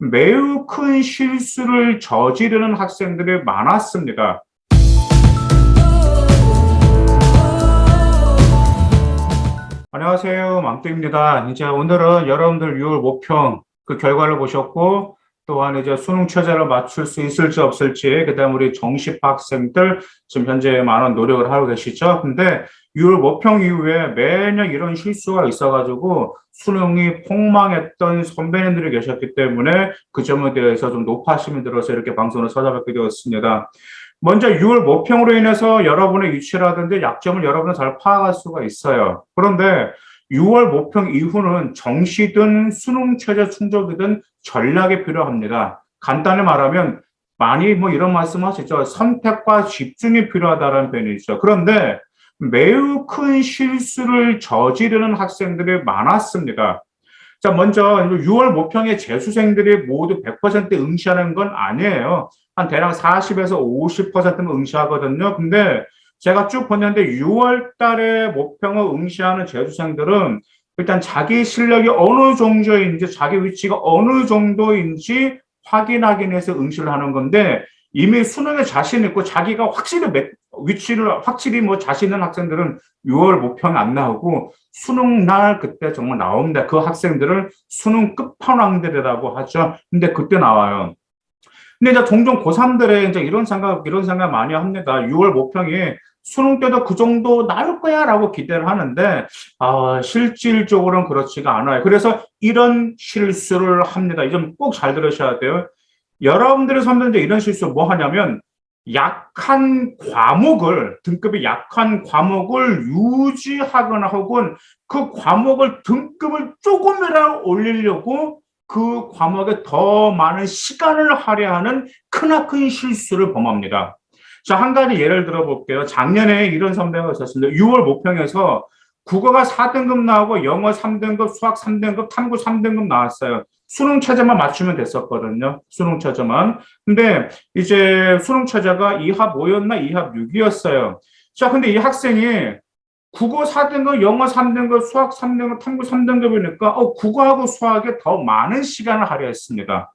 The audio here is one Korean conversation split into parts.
매우 큰 실수를 저지르는 학생들이 많았습니다. 안녕하세요. 망뚜입니다. 이제 오늘은 여러분들 6월 모평 그 결과를 보셨고, 또한 이제 수능 최저를 맞출 수 있을지 없을지, 그다음 우리 정시파 학생들 지금 현재 많은 노력을 하고 계시죠. 근데 6월 모평 이후에 매년 이런 실수가 있어가지고 수능이 폭망했던 선배님들이 계셨기 때문에 그 점에 대해서 좀 높아심이 들어서 이렇게 방송을 찾아뵙게 되었습니다. 먼저 6월 모평으로 인해서 여러분의 위치라든지 약점을 여러분은 잘 파악할 수가 있어요. 그런데 6월 모평 이후는 정시든 수능 최저 충족이든 전략이 필요합니다. 간단히 말하면 많이 뭐 이런 말씀 하시죠. 선택과 집중이 필요하다는 표현이죠. 그런데 매우 큰 실수를 저지르는 학생들이 많았습니다. 자, 먼저 6월 모평의 재수생들이 모두 100% 응시하는 건 아니에요. 한 대략 40에서 50%는 응시하거든요. 근데 제가 쭉 봤는데 6월 달에 모평을 응시하는 재수생들은 일단 자기 실력이 어느 정도인지, 자기 위치가 어느 정도인지 확인하기 위해서 응시를 하는 건데, 이미 수능에 자신 있고 자기가 확실히 위치를 확실히 뭐 자신 있는 학생들은 6월 모평이 안 나오고 수능 날 그때 정말 나옵니다. 그 학생들을 수능 끝판왕들이라고 하죠. 근데 그때 나와요. 근데 이제 종종 고3들의 이제 이런 생각 많이 합니다. 6월 모평이 수능 때도 그 정도 나올 거야 라고 기대를 하는데, 실질적으로는 그렇지가 않아요. 그래서 이런 실수를 합니다. 이 점 꼭 잘 들으셔야 돼요. 여러분들의 선배들 이런 실수 뭐 하냐면, 등급이 약한 과목을 유지하거나 혹은 그 과목을 등급을 조금이라도 올리려고 그 과목에 더 많은 시간을 할애하는 크나큰 실수를 범합니다. 자, 한 가지 예를 들어볼게요. 작년에 이런 선배가 있었습니다. 6월 모평에서 국어가 4등급 나오고 영어 3등급, 수학 3등급, 탐구 3등급 나왔어요. 수능 최저만 맞추면 됐었거든요. 수능 최저만. 근데 이제 수능 최저가 2합 5였나 2합 6이었어요. 자, 근데 이 학생이 국어 4등급, 영어 3등급, 수학 3등급, 탐구 3등급이니까 국어하고 수학에 더 많은 시간을 할애했습니다.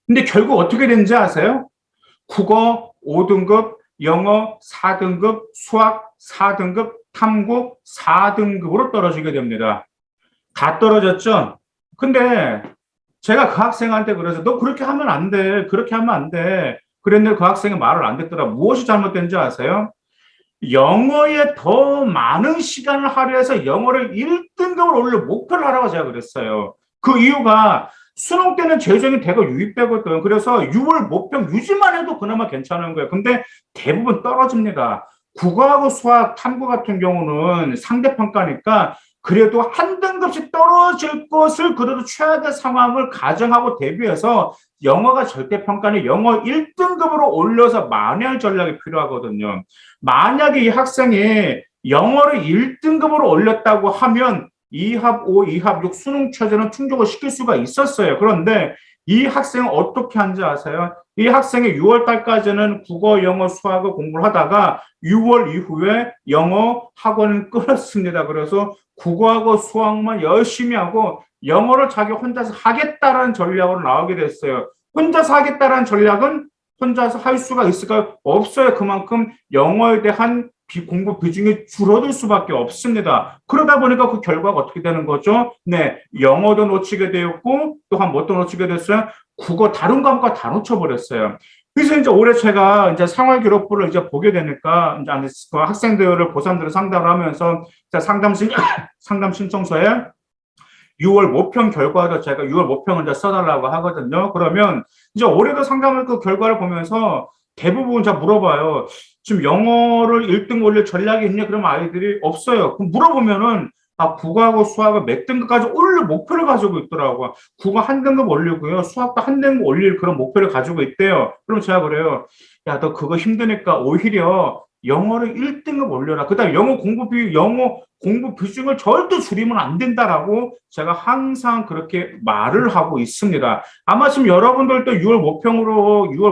근데 결국 어떻게 된지 아세요? 국어 5등급, 영어 4등급, 수학 4등급, 탐구 4등급으로 떨어지게 됩니다. 다 떨어졌죠? 근데 제가 그 학생한테 그래서 너 그렇게 하면 안 돼. 그렇게 하면 안 돼. 그랬는데 그 학생이 말을 안 듣더라. 무엇이 잘못된지 아세요? 영어에 더 많은 시간을 할애해서 영어를 1등급을 올려 목표를 하라고 제가 그랬어요. 그 이유가 수능 때는 재정이 대거 유입되거든. 그래서 6월 모평 유지만 해도 그나마 괜찮은 거예요. 근데 대부분 떨어집니다. 국어하고 수학, 탐구 같은 경우는 상대평가니까 그래도 한 등급씩 떨어질 것을 그래도 최악의 상황을 가정하고 대비해서 영어가 절대평가는 영어 1등급으로 올려서 만회할 전략이 필요하거든요. 만약에 이 학생이 영어를 1등급으로 올렸다고 하면 2합 5, 2합 6 수능 최저는 충족을 시킬 수가 있었어요. 그런데 이 학생은 어떻게 한지 아세요? 이 학생이 6월 달까지는 국어, 영어, 수학을 공부를 하다가 6월 이후에 영어 학원을 끊었습니다. 그래서 국어하고 수학만 열심히 하고 영어를 자기 혼자서 하겠다라는 전략으로 나오게 됐어요. 혼자서 하겠다라는 전략은 혼자서 할 수가 있을까요? 없어요. 그만큼 영어에 대한 공부 비중이 줄어들 수밖에 없습니다. 그러다 보니까 그 결과가 어떻게 되는 거죠? 네, 영어도 놓치게 되었고 또한 뭣도 놓치게 됐어요? 국어 다른 과목과 다 놓쳐버렸어요. 그래서 이제 올해 제가 이제 생활 기록부를 이제 보게 되니까 이제 그 학생들을 고3들을 상담을 하면서 상담 신청서에 6월 모평 결과도 제가 6월 모평을 이제 써달라고 하거든요. 그러면 이제 올해도 상담을 그 결과를 보면서 대부분 자 물어봐요. 지금 영어를 1등 올릴 전략이 있냐? 그러면 아이들이 없어요. 그럼 물어보면은 국어하고 수학을 몇 등급까지 올릴 목표를 가지고 있더라고요. 국어 한 등급 올리고요. 수학도 한 등급 올릴 그런 목표를 가지고 있대요. 그럼 제가 그래요. 야, 너 그거 힘드니까 오히려 영어를 1등급 올려라. 그다음 영어 공부 비중을 절대 줄이면 안 된다라고 제가 항상 그렇게 말을 하고 있습니다. 아마 지금 여러분들도 6월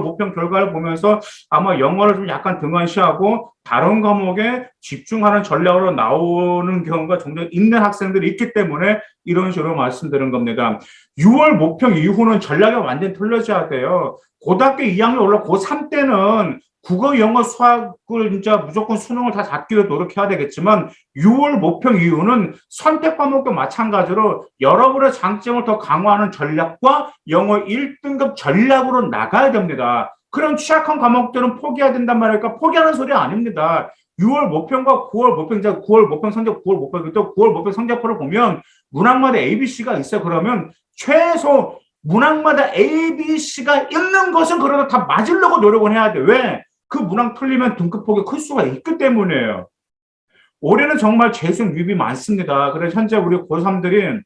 모평 결과를 보면서 아마 영어를 좀 약간 등한시하고 다른 과목에 집중하는 전략으로 나오는 경우가 종종 있는 학생들이 있기 때문에 이런 식으로 말씀드린 겁니다. 6월 모평 이후는 전략이 완전히 틀려져야 돼요. 고등학교 2학년 올라 고3 때는 국어, 영어, 수학을 진짜 무조건 수능을 다 잡기로 노력해야 되겠지만 6월 모평 이후는 선택 과목도 마찬가지로 여러분의 장점을 더 강화하는 전략과 영어 1등급 전략으로 나가야 됩니다. 그럼 취약한 과목들은 포기해야 된단 말이니까 포기하는 소리 아닙니다. 6월 모평과 9월 모평, 9월 모평 성적, 9월 모평, 또 9월 모평 성적표를 보면 문학마다 ABC가 있어요. 그러면 최소 문학마다 ABC가 있는 것은 그래도 다 맞으려고 노력을 해야 돼. 왜? 그 문항 틀리면 등급폭이 클 수가 있기 때문이에요. 올해는 정말 재수능 유입이 많습니다. 그래서 현재 우리 고3들이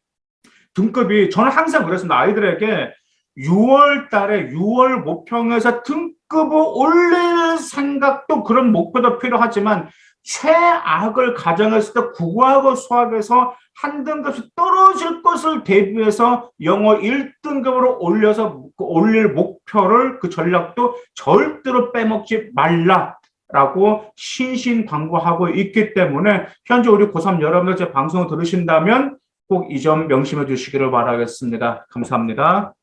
등급이, 저는 항상 그랬습니다. 아이들에게 6월 달에 6월 모평에서 등급을 올릴 생각도 그런 목표도 필요하지만 최악을 가정했을 때 국어하고 수학에서 한 등급씩 떨어질 것을 대비해서 영어 1등급으로 올려서 올릴 목표를 그 전략도 절대로 빼먹지 말라라고 신신당부하고 있기 때문에 현재 우리 고3 여러분들 제 방송을 들으신다면 꼭 이 점 명심해 주시기를 바라겠습니다. 감사합니다.